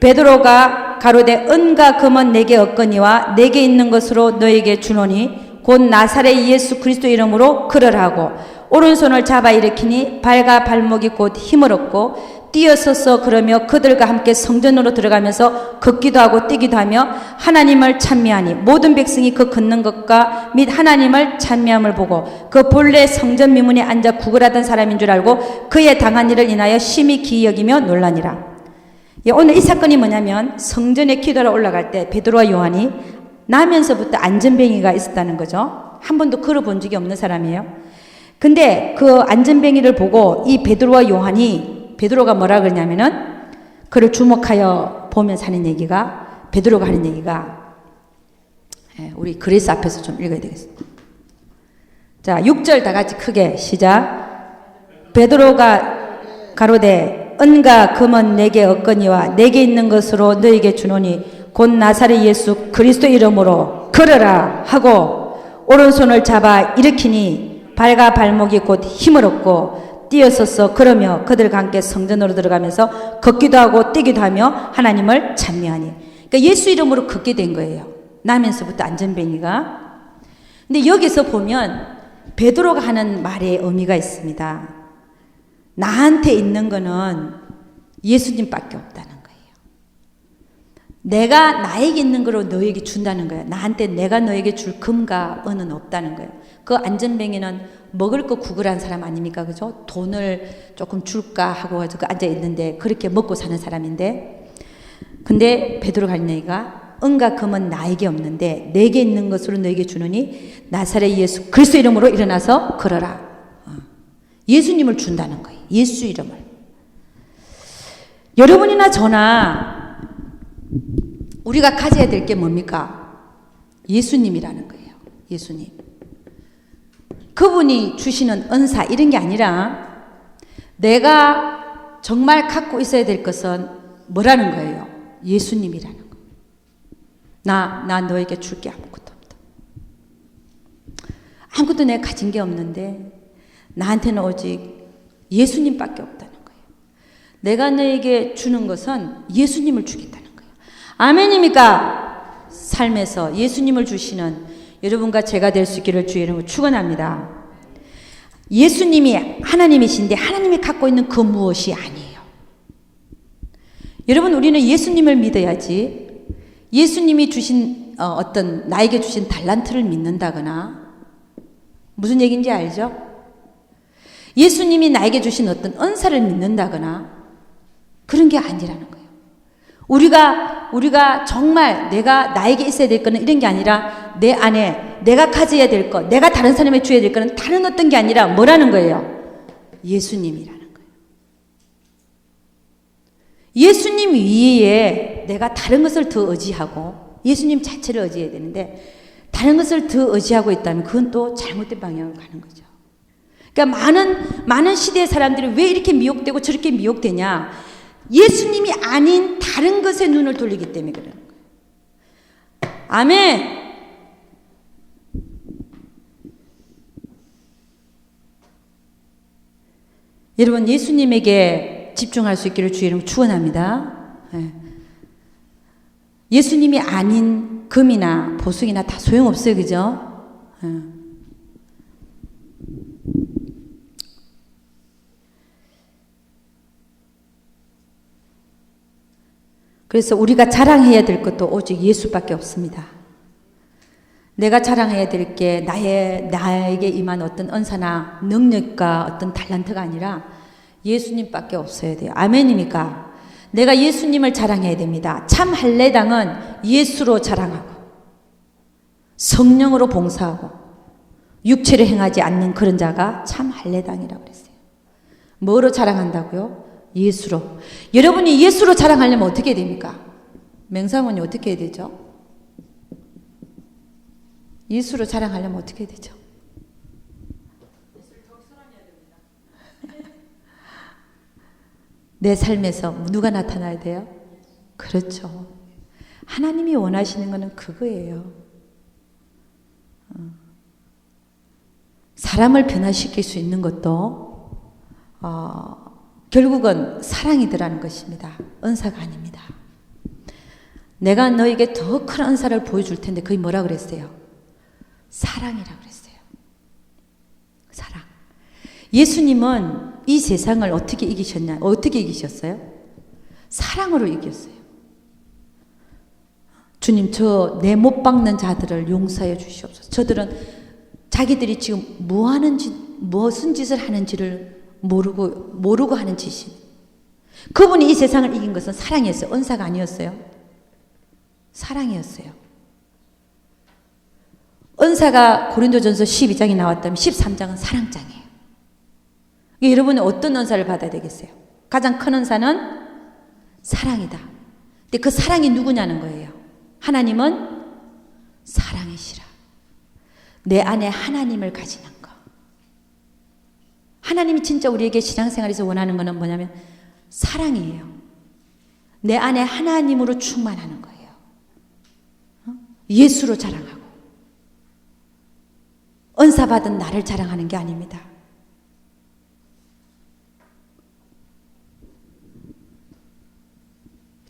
베드로가 가로되 은과 금은 내게 없거니와 내게 있는 것으로 너에게 주노니 곧 나사렛 예수 그리스도 이름으로 걸으라고 오른손을 잡아 일으키니 발과 발목이 곧 힘을 얻고 뛰어서서 그러며 그들과 함께 성전으로 들어가면서 걷기도 하고 뛰기도 하며 하나님을 찬미하니 모든 백성이 그 걷는 것과 및 하나님을 찬미함을 보고 그 본래 성전 미문에 앉아 구걸하던 사람인 줄 알고 그의 당한 일을 인하여 심히 기이 여기며 놀라니라. 오늘 이 사건이 뭐냐면 성전에 기도하러 올라갈 때 베드로와 요한이 나면서부터 안전뱅이가 있었다는 거죠. 한 번도 걸어본 적이 없는 사람이에요. 근데 그 안전뱅이를 보고 이 베드로와 요한이 베드로가 뭐라 그러냐면은 그를 주목하여 보면서 하는 얘기가 베드로가 하는 얘기가 우리 그리스 앞에서 좀 읽어야 되겠습니다. 자 6절 다 같이 크게 시작. 베드로가 가로되 은과 금은 내게 없거니와 내게 있는 것으로 너에게 주노니 곧 나사렛 예수 그리스도 이름으로 걸으라 하고 오른손을 잡아 일으키니 발과 발목이 곧 힘을 얻고 뛰어서서 그러며 그들과 함께 성전으로 들어가면서 걷기도 하고 뛰기도 하며 하나님을 찬미하니. 그러니까 예수 이름으로 걷게 된 거예요. 나면서부터 안전뱅이가. 근데 여기서 보면 베드로가 하는 말에 의미가 있습니다. 나한테 있는 거는 예수님밖에 없다는 거예요. 내가 나에게 있는 거로 너에게 준다는 거예요. 나한테 내가 너에게 줄 금과 은은 없다는 거예요. 그 안전뱅이는 먹을 거 구걸한 사람 아닙니까? 그죠? 돈을 조금 줄까 하고 가지고 앉아 있는데 그렇게 먹고 사는 사람인데, 근데 베드로 갈릴레이가 은과 금은 나에게 없는데 내게 있는 것으로 너에게 주느니 나사렛 예수 그리스도 이름으로 일어나서 걸어라. 예수님을 준다는 거예요. 예수 이름을. 여러분이나 저나 우리가 가져야 될 게 뭡니까? 예수님이라는 거예요. 예수님. 그분이 주시는 은사 이런 게 아니라 내가 정말 갖고 있어야 될 것은 뭐라는 거예요? 예수님이라는 거. 나 너에게 줄 게 아무것도 없다. 아무것도 내가 가진 게 없는데 나한테는 오직 예수님밖에 없다는 거예요. 내가 너에게 주는 것은 예수님을 주겠다는 거예요. 아멘입니까? 삶에서 예수님을 주시는 여러분과 제가 될 수 있기를 주의 이름으로 축원합니다. 예수님이 하나님이신데 하나님이 갖고 있는 그 무엇이 아니에요. 여러분, 우리는 예수님을 믿어야지 예수님이 주신 어떤 나에게 주신 달란트를 믿는다거나, 무슨 얘기인지 알죠? 예수님이 나에게 주신 어떤 은사를 믿는다거나 그런 게 아니라는 거예요. 우리가 정말 나에게 있어야 될 거는 이런 게 아니라 내 안에 내가 가져야 될 것, 내가 다른 사람에 줘야 될 거는 다른 어떤 게 아니라 뭐라는 거예요? 예수님이라는 거예요. 예수님 위에 내가 다른 것을 더 의지하고 예수님 자체를 의지해야 되는데 다른 것을 더 의지하고 있다면 그건 또 잘못된 방향으로 가는 거죠. 그러니까 많은 시대의 사람들이 왜 이렇게 미혹되고 저렇게 미혹되냐? 예수님이 아닌 다른 것에 눈을 돌리기 때문에 그러는 거예요. 아멘. 여러분, 예수님에게 집중할 수 있기를 주의 이름으로 축원합니다. 예수님이 아닌 금이나 보석이나 다 소용없어요. 그죠? 그래서 우리가 자랑해야 될 것도 오직 예수밖에 없습니다. 내가 자랑해야 될 게 나에게 임한 어떤 은사나 능력과 어떤 달란트가 아니라 예수님밖에 없어야 돼요. 아멘입니까? 내가 예수님을 자랑해야 됩니다. 참 할례당은 예수로 자랑하고 성령으로 봉사하고 육체를 행하지 않는 그런 자가 참 할례당이라고 그랬어요. 뭐로 자랑한다고요? 예수로. 여러분이 예수로 자랑하려면 어떻게 해야 됩니까? 맹사모님 어떻게 해야 되죠? 예수로 자랑하려면 어떻게 해야 되죠? 내 삶에서 누가 나타나야 돼요? 그렇죠. 하나님이 원하시는 것은 그거예요. 사람을 변화시킬 수 있는 것도 결국은 사랑이더라는 것입니다. 은사가 아닙니다. 내가 너에게 더 큰 은사를 보여줄 텐데 그게 뭐라 그랬어요? 사랑이라고 그랬어요. 사랑. 예수님은 이 세상을 어떻게 이기셨냐? 어떻게 이기셨어요? 사랑으로 이겼어요. 주님, 저 내 못 박는 자들을 용서해 주시옵소서. 저들은 자기들이 지금 무슨 짓을 하는지를 모르고 하는 짓이. 그분이 이 세상을 이긴 것은 사랑이었어요. 은사가 아니었어요. 사랑이었어요. 은사가 고린도전서 12장에 나왔다면 13장은 사랑장이에요. 여러분은 어떤 은사를 받아야 되겠어요? 가장 큰 은사는 사랑이다. 근데 그 사랑이 누구냐는 거예요. 하나님은 사랑이시라. 내 안에 하나님을 가지는 거. 하나님이 진짜 우리에게 신앙생활에서 원하는 것은 뭐냐면 사랑이에요. 내 안에 하나님으로 충만하는 거예요. 예수로 자랑하고 은사 받은 나를 자랑하는 게 아닙니다.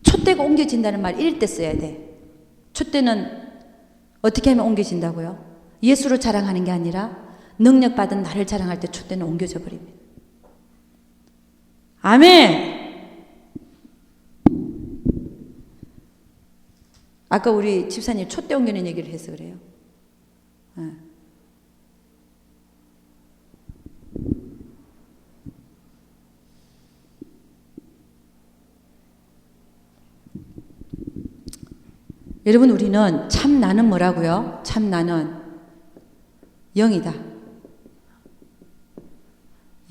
촛대가 옮겨진다는 말 이럴 때 써야 돼. 촛대는 어떻게 하면 옮겨진다고요? 예수로 자랑하는 게 아니라 능력 받은 나를 자랑할 때 촛대는 옮겨져 버립니다. 아멘. 아까 우리 집사님 촛대 옮기는 얘기를 해서 그래요. 여러분, 우리는 참 나는 뭐라고요? 참 나는 영이다.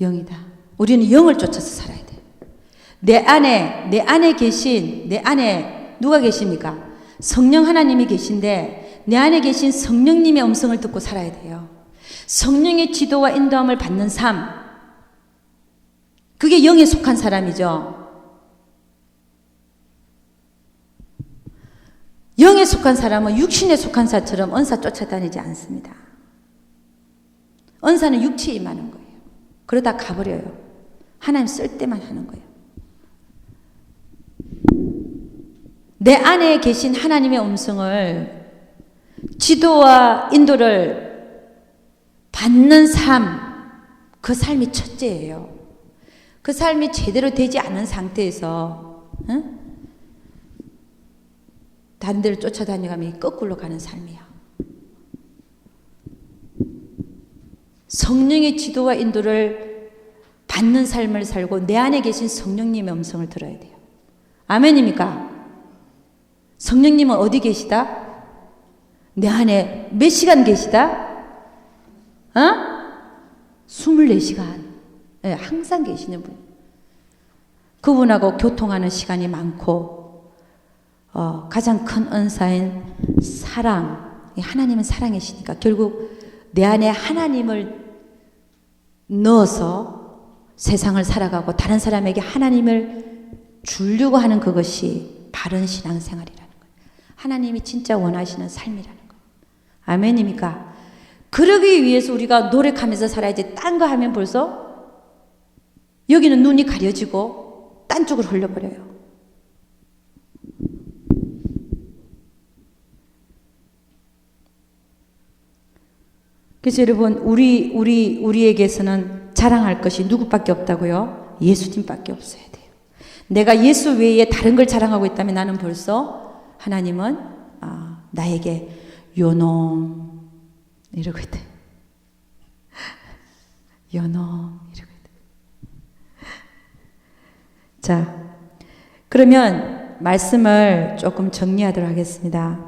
영이다. 우리는 영을 쫓아서 살아야 돼. 내 안에 계신, 내 안에 누가 계십니까? 성령 하나님이 계신데 내 안에 계신 성령님의 음성을 듣고 살아야 돼요. 성령의 지도와 인도함을 받는 삶, 그게 영에 속한 사람이죠. 영에 속한 사람은 육신에 속한 사처럼 은사 쫓아다니지 않습니다. 은사는 육체에 임하는 거예요. 그러다 가버려요. 하나님 쓸 때만 하는 거예요. 내 안에 계신 하나님의 음성을, 지도와 인도를 받는 삶, 그 삶이 첫째예요. 그 삶이 제대로 되지 않은 상태에서 다른 데를 쫓아다니가면 거꾸로 가는 삶이야. 성령의 지도와 인도를 받는 삶을 살고 내 안에 계신 성령님의 음성을 들어야 돼요. 아멘입니까? 성령님은 어디 계시다? 내 안에 몇 시간 계시다? 24시간. 네, 항상 계시는 분. 그분하고 교통하는 시간이 많고, 가장 큰 은사인 사랑. 하나님은 사랑이시니까 결국 내 안에 하나님을 넣어서 세상을 살아가고 다른 사람에게 하나님을 주려고 하는 그것이 바른 신앙생활이라는 거예요. 하나님이 진짜 원하시는 삶이라는 거예요. 아멘입니까? 그러기 위해서 우리가 노력하면서 살아야지. 딴 거 하면 벌써 여기는 눈이 가려지고 딴 쪽으로 흘려버려요. 그래서 여러분, 우리에게서는 자랑할 것이 누구밖에 없다고요? 예수님밖에 없어야 돼요. 내가 예수 외에 다른 걸 자랑하고 있다면 나는 벌써 하나님은 나에게 요놈 이러고 있대. 요놈 이러고 있대. 자, 그러면 말씀을 조금 정리하도록 하겠습니다.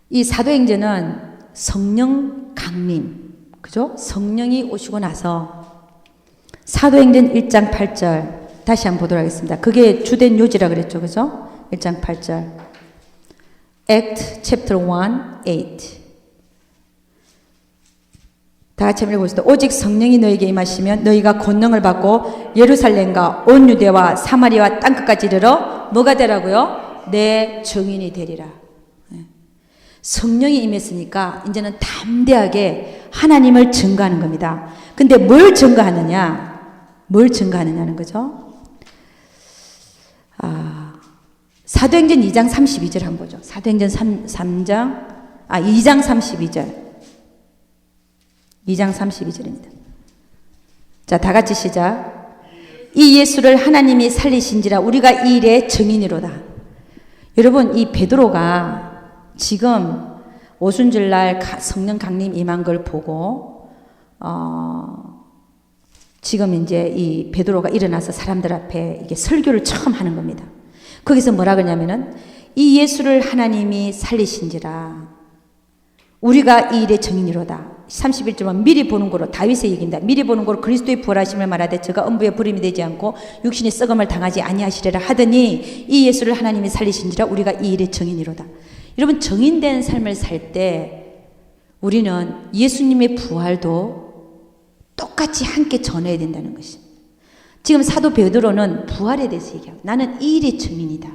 이 사도행전은 성령 강림, 그죠? 성령이 오시고 나서 사도행전 1장 8절 다시 한번 보도록 하겠습니다. 그게 주된 요지라 그랬죠, 그죠? 1장 8절. Act chapter 1, 8. 다 같이 한번 읽어보시다. 오직 성령이 너에게 임하시면 너희가 권능을 받고 예루살렘과 온 유대와 사마리아와 땅끝까지 이르러 뭐가 되라고요? 내 증인이 되리라. 성령이 임했으니까 이제는 담대하게 하나님을 증거하는 겁니다. 근데 뭘 증거하느냐? 뭘 증거하느냐는 거죠. 사도행전 2장 32절 한번 보죠. 사도행전 2장 32절. 2장 32절입니다. 자, 다 같이 시작. 이 예수를 하나님이 살리신지라 우리가 이 일의 증인이로다. 여러분, 이 베드로가 지금 오순절날 성령 강림 임한 걸 보고 지금 이제 이 베드로가 일어나서 사람들 앞에 이게 설교를 처음 하는 겁니다. 거기서 뭐라 그러냐면은 이 예수를 하나님이 살리신지라 우리가 이 일의 증인이로다. 31절은 미리 보는 거로 다윗의 얘기입니다. 미리 보는 거로 그리스도의 부활하심을 말하되 저가 음부에 부림이 되지 않고 육신의 썩음을 당하지 아니하시리라 하더니 이 예수를 하나님이 살리신지라 우리가 이 일의 증인이로다. 여러분, 증인된 삶을 살 때 우리는 예수님의 부활도 똑같이 함께 전해야 된다는 것입니다. 지금 사도 베드로는 부활에 대해서 얘기하고 나는 이 일의 증인이다.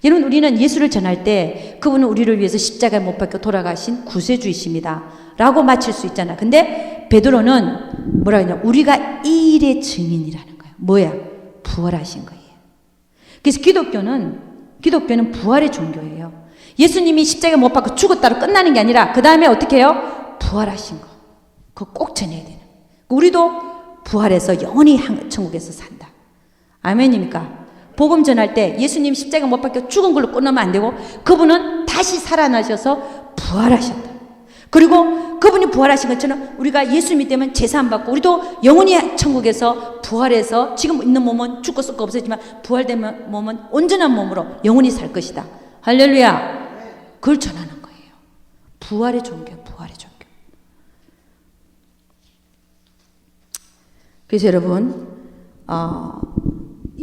여러분, 우리는 예수를 전할 때 그분은 우리를 위해서 십자가에 못 박혀 돌아가신 구세주이십니다 라고 마칠 수 있잖아. 근데 베드로는 뭐라 그러냐? 우리가 이 일의 증인이라는 거예요. 뭐야? 부활하신 거예요. 그래서 기독교는 부활의 종교예요. 예수님이 십자가에 못 박혀 죽었다로 끝나는 게 아니라 그 다음에 어떻게 해요? 부활하신 거. 그거 꼭 전해야 되는. 우리도 부활해서 영원히 천국에서 산다. 아멘입니까? 복음 전할 때 예수님 십자가 못 박혀 죽은 걸로 끝나면 안 되고 그분은 다시 살아나셔서 부활하셨다. 그리고 그분이 부활하신 것처럼 우리가 예수 믿으면 제사 안 받고 우리도 영원히 천국에서 부활해서 지금 있는 몸은 죽고 썩고 없어지만 부활된 몸은 온전한 몸으로 영원히 살 것이다. 할렐루야. 그걸 전하는 거예요. 부활의 종교, 부활의 종교. 그래서 여러분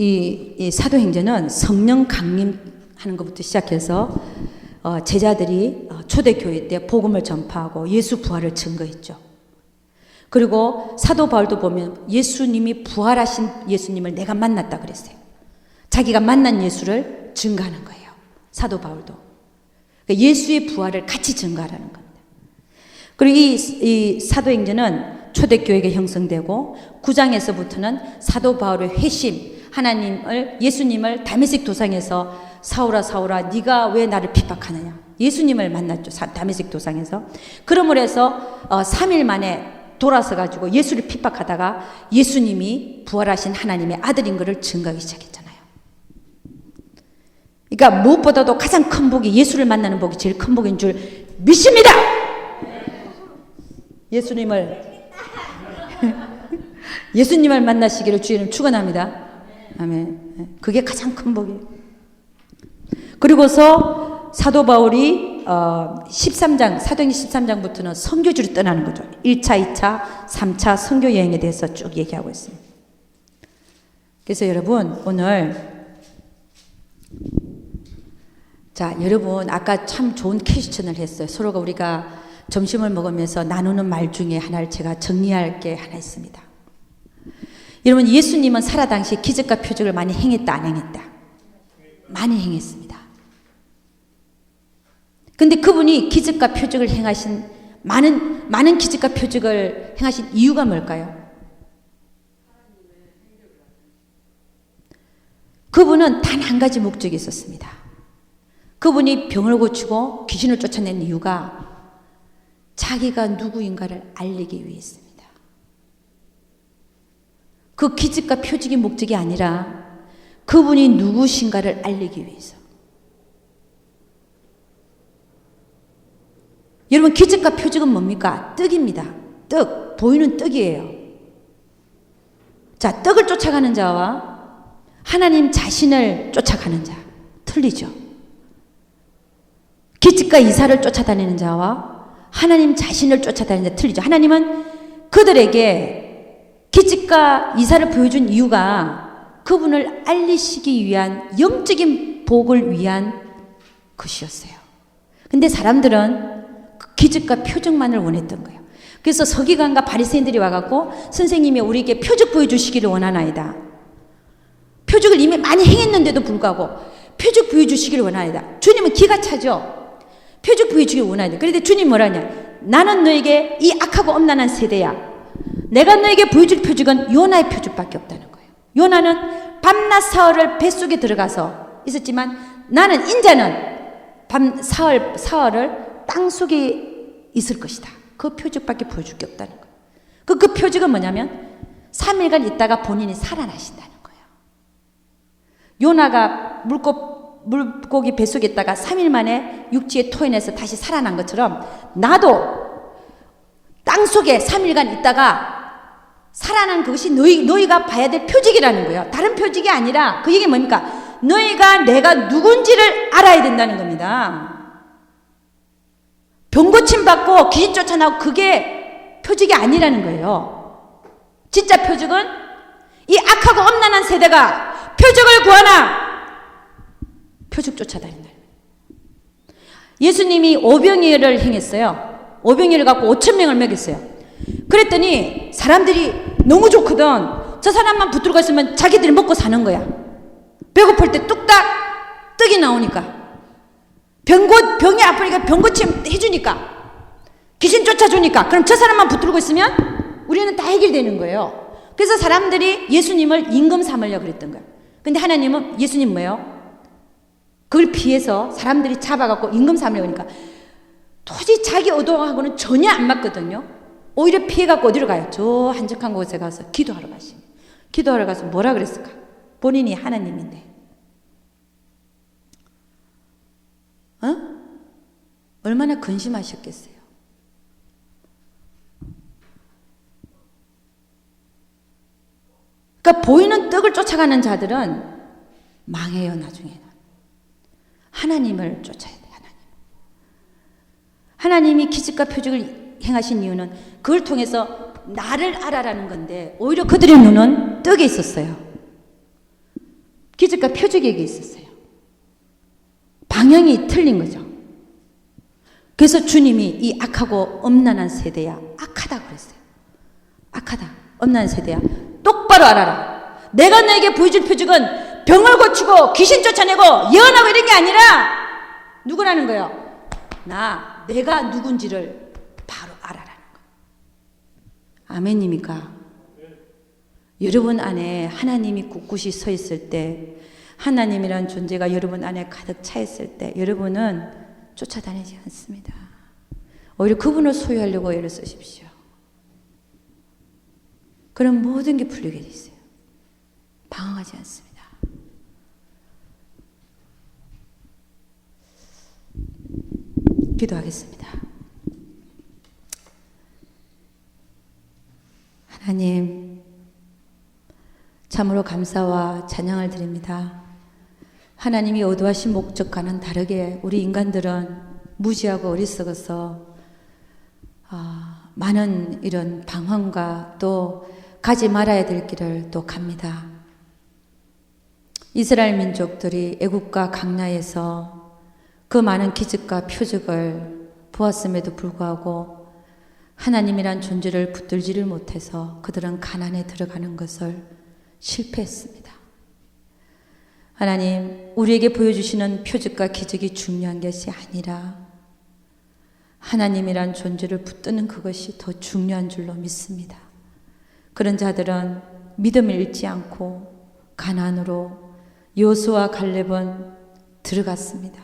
이 사도행전은 성령 강림하는 것부터 시작해서 제자들이 초대교회 때 복음을 전파하고 예수 부활을 증거했죠. 그리고 사도 바울도 보면 예수님이 부활하신 예수님을 내가 만났다 그랬어요. 자기가 만난 예수를 증거하는 거예요. 사도 바울도. 그러니까 예수의 부활을 같이 증거하라는 겁니다. 그리고 이 사도행전은 초대교회가 형성되고 9장에서부터는 사도 바울의 회심, 예수님을 다메섹 도상에서 사울아 사울아 네가 왜 나를 핍박하느냐. 예수님을 만났죠. 다메섹 도상에서. 그러므로 해서 3일 만에 돌아서 가지고 예수를 핍박하다가 예수님이 부활하신 하나님의 아들인 것을 증거하기 시작했잖아요. 그러니까 무엇보다도 가장 큰 복이 예수를 만나는 복이 제일 큰 복인 줄 믿습니다. 예수님을 만나시기를 주님 축원합니다. 아멘. 그게 가장 큰 복이에요. 그리고서 사도 바울이 13장, 사도행전 13장부터는 선교지로 떠나는 거죠. 1차, 2차, 3차 선교 여행에 대해서 쭉 얘기하고 있습니다. 그래서 여러분 오늘 여러분 아까 참 좋은 퀘스천을 했어요. 서로가 우리가 점심을 먹으면서 나누는 말 중에 하나를 제가 정리할 게 하나 있습니다. 여러분 예수님은 살아 당시 기적과 표적을 많이 행했다 안 행했다? 많이 행했습니다. 근데 그분이 기적과 표적을 행하신 많은 기적과 표적을 행하신 이유가 뭘까요? 그분은 단 한 가지 목적이 있었습니다. 그분이 병을 고치고 귀신을 쫓아낸 이유가 자기가 누구인가를 알리기 위해서입니다. 그 기적과 표적이 목적이 아니라 그분이 누구신가를 알리기 위해서. 여러분 기적과 표적은 뭡니까? 떡입니다. 떡, 보이는 떡이에요. 자, 떡을 쫓아가는 자와 하나님 자신을 쫓아가는 자 틀리죠. 기적과 이사를 쫓아다니는 자와 하나님 자신을 쫓아다니는 자 틀리죠. 하나님은 그들에게 기적과 이사를 보여준 이유가 그분을 알리시기 위한 영적인 복을 위한 것이었어요. 근데 사람들은 그 기적과 표적만을 원했던 거예요. 그래서 서기관과 바리새인들이 와갖고 선생님이 우리에게 표적 보여주시기를 원하나이다. 표적을 이미 많이 행했는데도 불구하고 표적 보여주시기를 원하나이다. 주님은 기가 차죠. 표적 보여주기를 원하나이다. 그런데 주님 뭐라냐? 나는 너에게 이 악하고 엄란한 세대야. 내가 너에게 보여줄 표적은 요나의 표적밖에 없다는 거예요. 요나는 밤낮 사흘을 뱃속에 들어가서 있었지만 나는 인자는 사흘을 땅 속에 있을 것이다. 그 표적밖에 보여줄 게 없다는 거예요. 그 표적은 뭐냐면 3일간 있다가 본인이 살아나신다는 거예요. 요나가 물고기 뱃속에 있다가 3일 만에 육지에 토해내서 다시 살아난 것처럼 나도 땅 속에 3일간 있다가 살아난 그것이 너희가 봐야 될 표적이라는 거예요. 다른 표적이 아니라 그 얘기 뭡니까? 너희가 내가 누군지를 알아야 된다는 겁니다. 병 고침 받고 귀신 쫓아나고 그게 표적이 아니라는 거예요. 진짜 표적은 이 악하고 엄란한 세대가 표적을 구하나 표적 쫓아다닌다. 예수님이 오병이어를 행했어요. 오병이어를 갖고 5,000명을 먹였어요. 그랬더니 사람들이 너무 좋거든. 저 사람만 붙들고 있으면 자기들이 먹고 사는 거야. 배고플 때 뚝딱 떡이 나오니까. 병이 아프니까 병고침 해주니까. 귀신 쫓아주니까. 그럼 저 사람만 붙들고 있으면 우리는 다 해결되는 거예요. 그래서 사람들이 예수님을 임금 삼으려고 그랬던 거예요. 근데 하나님은 예수님 뭐예요? 그걸 피해서 사람들이 잡아갖고 임금 삼으려고 하니까 도저히 자기 의도하고는 전혀 안 맞거든요. 오히려 피해갖고 어디로 가요? 저 한적한 곳에 가서 기도하러 가십니다. 기도하러 가서 뭐라 그랬을까? 본인이 하나님인데 얼마나 근심하셨겠어요. 그러니까 보이는 떡을 쫓아가는 자들은 망해요. 나중에는 하나님을 쫓아야 돼요. 하나님이 기적과 표적을 행하신 이유는 그걸 통해서 나를 알아라는 건데, 오히려 그들의 눈은 떡에 있었어요. 기적과 표적에게 있었어요. 방향이 틀린 거죠. 그래서 주님이 이 악하고 엄난한 세대야, 악하다 그랬어요. 악하다, 엄난한 세대야, 똑바로 알아라. 내가 너에게 보여줄 표적은 병을 고치고 귀신 쫓아내고 예언하고 이런 게 아니라 누구라는 거예요? 내가 누군지를 바로 알아라는 거. 아멘입니까? 여러분 안에 하나님이 굳굳이 서 있을 때, 하나님이란 존재가 여러분 안에 가득 차 있을 때, 여러분은 쫓아다니지 않습니다. 오히려 그분을 소유하려고 애를 쓰십시오. 그럼 모든 게 풀리게 돼 있어요. 방황하지 않습니다. 기도하겠습니다. 하나님, 참으로 감사와 찬양을 드립니다. 하나님이 의도하신 목적과는 다르게 우리 인간들은 무지하고 어리석어서 많은 이런 방황과 또 가지 말아야 될 길을 또 갑니다. 이스라엘 민족들이 애국과 강야에서 그 많은 기적과 표적을 보았음에도 불구하고 하나님이란 존재를 붙들지를 못해서 그들은 가나안에 들어가는 것을 실패했습니다. 하나님, 우리에게 보여주시는 표적과 기적이 중요한 것이 아니라 하나님이란 존재를 붙드는 그것이 더 중요한 줄로 믿습니다. 그런 자들은 믿음을 잃지 않고 가나안으로 여호수아와 갈렙은 들어갔습니다.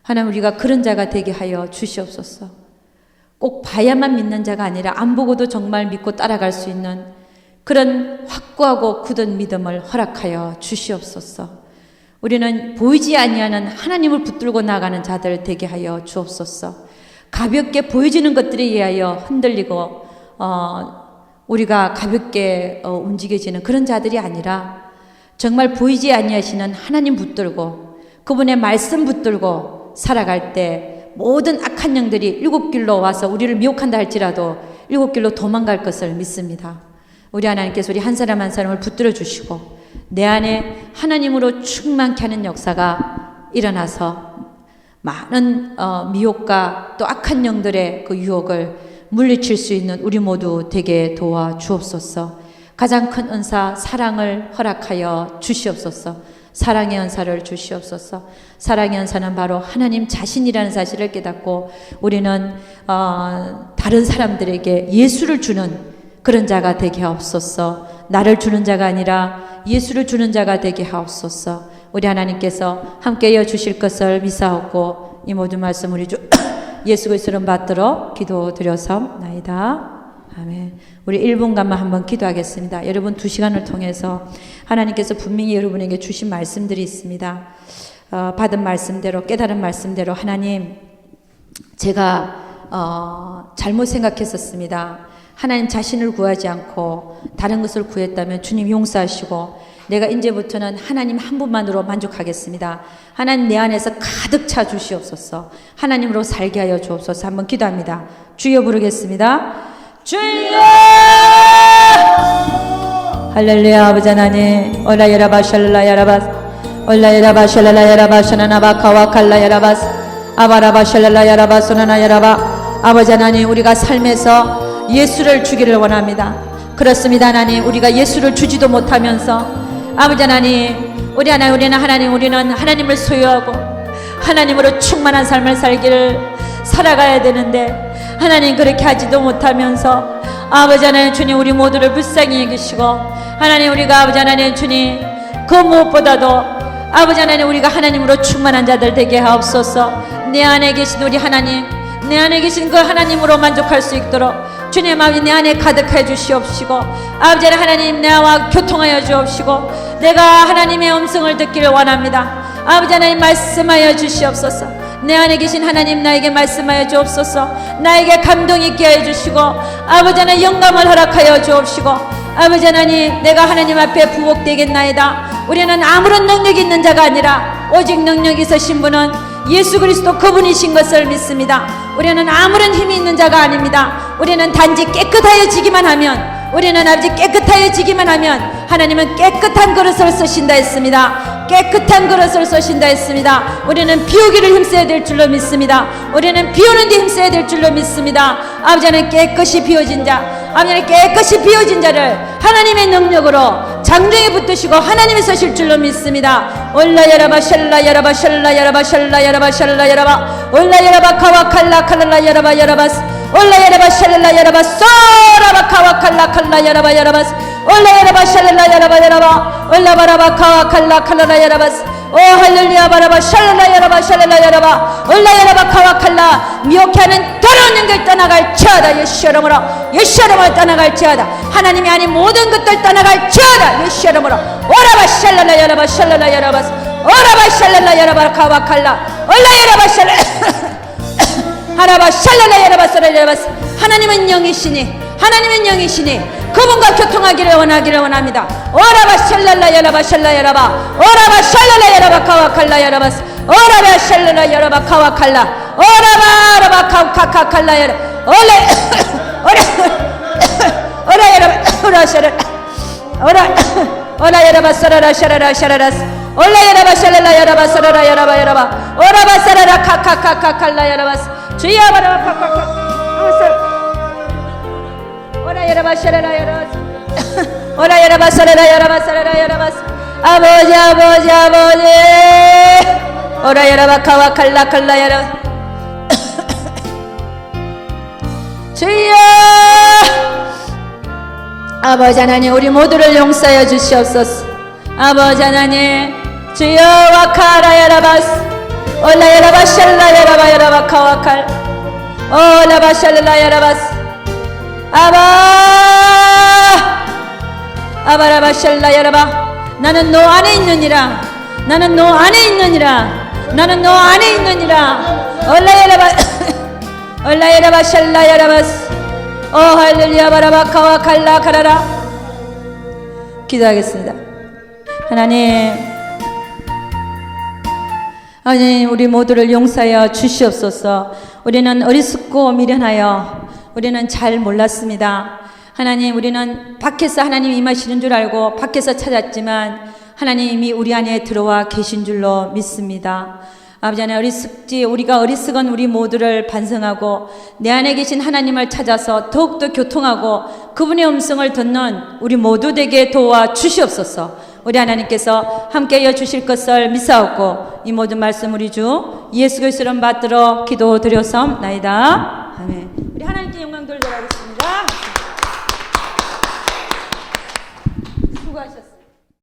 하나님, 우리가 그런 자가 되게 하여 주시옵소서. 꼭 봐야만 믿는 자가 아니라 안 보고도 정말 믿고 따라갈 수 있는 그런 확고하고 굳은 믿음을 허락하여 주시옵소서. 우리는 보이지 아니하는 하나님을 붙들고 나가는 자들 되게 하여 주옵소서. 가볍게 보여지는 것들에 의하여 흔들리고 우리가 가볍게 움직여지는 그런 자들이 아니라 정말 보이지 아니하시는 하나님 붙들고 그분의 말씀 붙들고 살아갈 때 모든 악한 영들이 일곱 길로 와서 우리를 미혹한다 할지라도 일곱 길로 도망갈 것을 믿습니다. 우리 하나님께서 우리 한 사람 한 사람을 붙들어 주시고 내 안에 하나님으로 충만케 하는 역사가 일어나서 많은 미혹과 또 악한 영들의 그 유혹을 물리칠 수 있는 우리 모두 되게 도와 주옵소서. 가장 큰 은사 사랑을 허락하여 주시옵소서. 사랑의 은사를 주시옵소서. 사랑의 은사는 바로 하나님 자신이라는 사실을 깨닫고 우리는 다른 사람들에게 예수를 주는 그런 자가 되게 하옵소서. 나를 주는 자가 아니라 예수를 주는 자가 되게 하옵소서. 우리 하나님께서 함께하여 주실 것을 믿사옵고 이 모든 말씀 우리 주 예수 그리스도를 받들어 기도드려서나이다. 아멘. 우리 1분간만 한번 기도하겠습니다. 여러분 2시간을 통해서 하나님께서 분명히 여러분에게 주신 말씀들이 있습니다. 받은 말씀대로 깨달은 말씀대로 하나님 제가 잘못 생각했었습니다. 하나님 자신을 구하지 않고 다른 것을 구했다면 주님 용서하시고 내가 이제부터는 하나님 한 분만으로 만족하겠습니다. 하나님 내 안에서 가득 차 주시옵소서. 하나님으로 살게 하여 주옵소서. 한번 기도합니다. 주여 부르겠습니다. 주여! 할렐루야. 아버지 하나님 올라야라바 샬라야라바스 올라야라바 샬라야라바 샤나나바카와 칼라야라바스 아바라바 샬라야라바 소나나야라바. 아버지 하나님 우리가 삶에서 예수를 주기를 원합니다. 그렇습니다. 하나님 우리가 예수를 주지도 못하면서 아버지 하나님 우리는 하나님을 소유하고 하나님으로 충만한 삶을 살아가야 되는데 하나님 그렇게 하지도 못하면서 아버지 하나님 주님 우리 모두를 불쌍히 여기시고 하나님 우리가 아버지 하나님 주님 그 무엇보다도 아버지 하나님 우리가 하나님으로 충만한 자들 되게 하옵소서. 내 안에 계신 우리 하나님 내 안에 계신 그 하나님으로 만족할 수 있도록 주님 아버지 내 안에 가득해 주시옵시고 아버지 하나님 나와 교통하여 주옵시고 내가 하나님의 음성을 듣기를 원합니다. 아버지 하나님 말씀하여 주시옵소서. 내 안에 계신 하나님 나에게 말씀하여 주옵소서. 나에게 감동 있게 하여 주시고 아버지 하나님 영감을 허락하여 주옵시고 아버지 하나님 내가 하나님 앞에 부복되겠나이다. 우리는 아무런 능력이 있는 자가 아니라 오직 능력이 있으신 분은 예수 그리스도 그분이신 것을 믿습니다. 우리는 아무런 힘이 있는 자가 아닙니다. 우리는 단지 깨끗하여지기만 하면 우리는 아버지 깨끗하여지기만 하면 하나님은 깨끗한 그릇을 쓰신다 했습니다. 깨끗한 그릇을 쓰신다 했습니다. 우리는 비우기를 힘써야 될 줄로 믿습니다. 우리는 비우는 데 힘써야 될 줄로 믿습니다. 아버지는 깨끗이 비워진 자, 아버지는 깨끗이 비워진 자를 하나님의 능력으로 장중에 붙드시고 하나님이 서실 줄로 믿습니다. 올라 여라바 샬라 여라바 샬라 여라바 샬라 여라바 샬라 여라바 올라 여라바 카와 칼라 칼라 여라바 여라바스 올라 여라바 샬라 여라바 쏘라바 카와 칼라 칼라 여라바 여라바스 올라 여라바 샬라 여라바 여라바 올라 바라바 카와 칼라 칼라 여라바스 오 할렐루야 바라바 샬라 여라바 샬라 여라바 올라 여라바 카와 칼라 미혹하는 더러운 영들 떠나갈지어다. 예수 이름으로 예수 이름으로 떠나갈지어다. 하나님이 아닌 모든 것들 떠나갈지어다. 예수 이름으로 오라바 샬라 여라바 샬라 여라바스 오라바 샬라 여라바 카와 칼라 올라 여라바 샬라 하라바 샬라라 여라바 쏘라 여라바스 하나님은 영이시니 하나님은 영이시니 그분과 교통하기를 원하기를 원합니다. 오라바 샬랄라 여라바 샬라 여라바 오라바 샬랄라 여라바 카와 칼라 여라바스 오라바 샬랄라 여라바 카와 칼라 오라바 라바 카카 칼라 여라 오라 오라 여라바 오라 샬라 오라 여라바 쏘라라 샤라라 샤라라스 올라 여라바 샬랄라 여라바 쏘라라 여라바 여라바 오라바 샤라라 카카카카 칼라 여라바스 주여 바라바 카카카 오라 여라바 샤라라 여라바스 오라 여라바 샤라라 여라바 샤라라 여라바스 아버지 아버지 아버지 오라 여라바 카와 칼라 칼라 여라 주여 아버지 하나님 우리 모두를 용서하여 주시옵소서. 아버지 하나님 주여 와카라 여라바스 올라 여라바 샬라 여라바 여라바 카와 칼 올라바 샬라 여라바스 아바라바 샬라 여라바 나는 너 안에 있느니라 나는 너 안에 있느니라 나는 너 안에 있느니라 올라 여라바 올라 여라바 샬라 여라바스 오 할렐루야 바라바 카와 칼라 카라라 기도하겠습니다. 하나님 우리 모두를 용서하여 주시옵소서. 우리는 어리석고 미련하여 우리는 잘 몰랐습니다. 하나님 우리는 밖에서 하나님이 임하시는 줄 알고 밖에서 찾았지만 하나님이 우리 안에 들어와 계신 줄로 믿습니다. 아버지 하나님 우리가 어리석은 우리 모두를 반성하고 내 안에 계신 하나님을 찾아서 더욱더 교통하고 그분의 음성을 듣는 우리 모두 되게 도와 주시옵소서. 우리 하나님께서 함께하여 주실 것을 믿사옵고 이 모든 말씀 우리 주 예수 그리스도를 받들어 기도드렸사옵나이다. 아멘. 우리 하나님께 영광 돌려드리겠습니다.